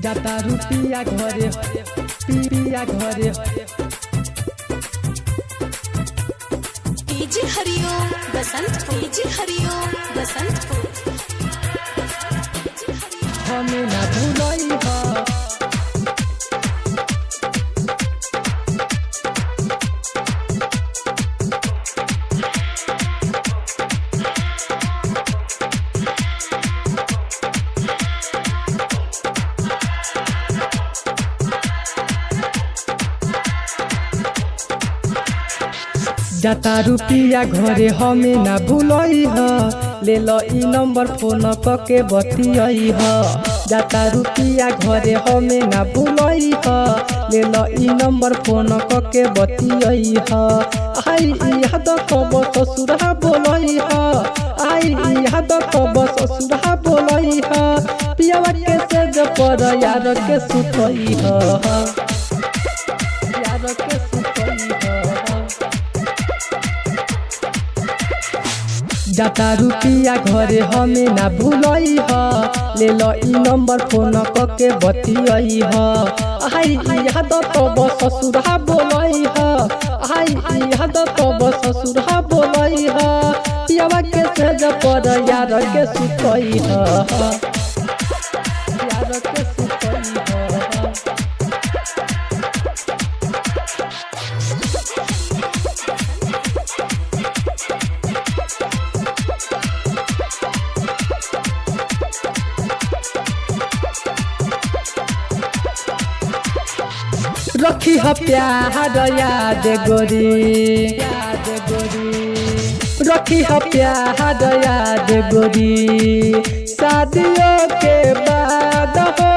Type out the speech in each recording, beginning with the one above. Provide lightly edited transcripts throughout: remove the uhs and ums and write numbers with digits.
जाता रुपिया घरे पिया घरे डीजे हरिओम बसंतपुर डीजे हरिओम बसंतपुर हमें ना भूलई हा जाता रुपिया घरे हमें ना भूलई ह ले लो ई नंबर फोन कके बतियई ह जाता रुपिया घरे हमें ना भूलई ह ले लो ई नंबर फोन कके बतियई ह आई याद कब ससुरा बोलई ह आई याद कब ससुरा बोलई ह पियावा के सेज पर यार के सुतई ह यार के सुतई ह जाता रुपिया घरे हमें ना भूलई ह ले लो ई नंबर फोन कके बतियई ह आई याद तब ससुरा बोलई ह आई याद तब ससुरा बोलई ह पियावा के सेज पर यार के सुतई ह यार के सुतई ह रखी ह प्यार याद गोरी रखी ह प्यार याद गोरी शादियों के बाद हो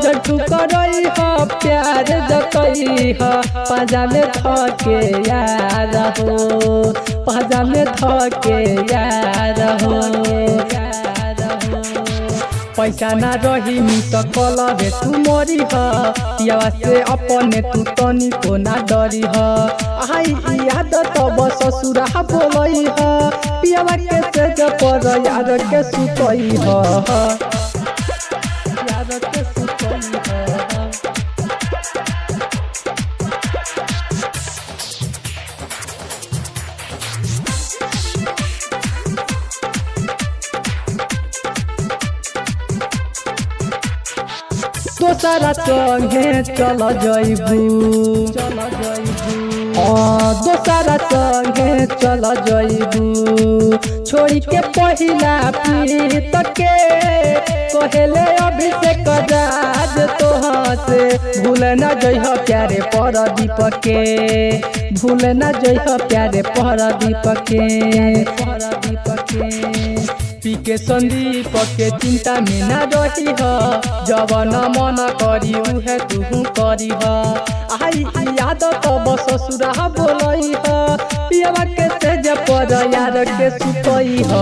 जठू करई ह प्यार जतई ह पाजा में धके यार हो पाजा में धके यार हो पैसा ना रही तो कल रे तू मरी ह पियावा से अपने तू तनी को ना डरी ह आई याद तब ससुरा बोलई ह पियावा के सेज पर यार के सुतई ह यार के सुतई ह दोसरा संगे चल जइबू दोसरा संगे चल जइबू छोड़ी के पहिला पीत के कहेले अभिषेक राज तोहाँ से भूल न जइह प्यारे परदीप के भूल न जइह प्यारे परदीप के पी के संदीप के चिंता में न रही ह जवन मन करी उहे तू करी ह आई याद तब ससुरा बोलई ह पियावा के सेज पर यार के सुतई ह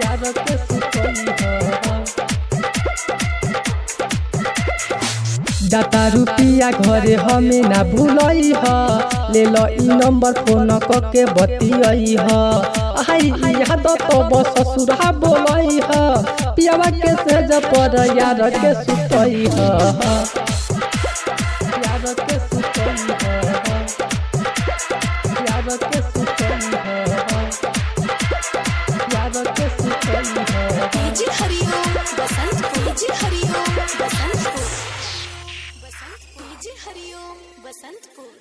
यार के सुतई ह जाता रुपिया घरे हमें ना भूलई ह ले लो ई नंबर फोन कके बतियई ह आई याद तब ससुरा बोलई ह पियावा के सेज पर यार के सुतई ह यार के सुतई ह यार के सुतई ह यार के सुतई ह डीजे हरिओम बसंतपुर डीजे हरिओम बसंतपुर डीजे हरिओम बसंतपुर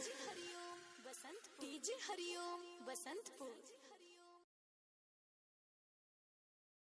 डीजे हरिओम बसंतपुर।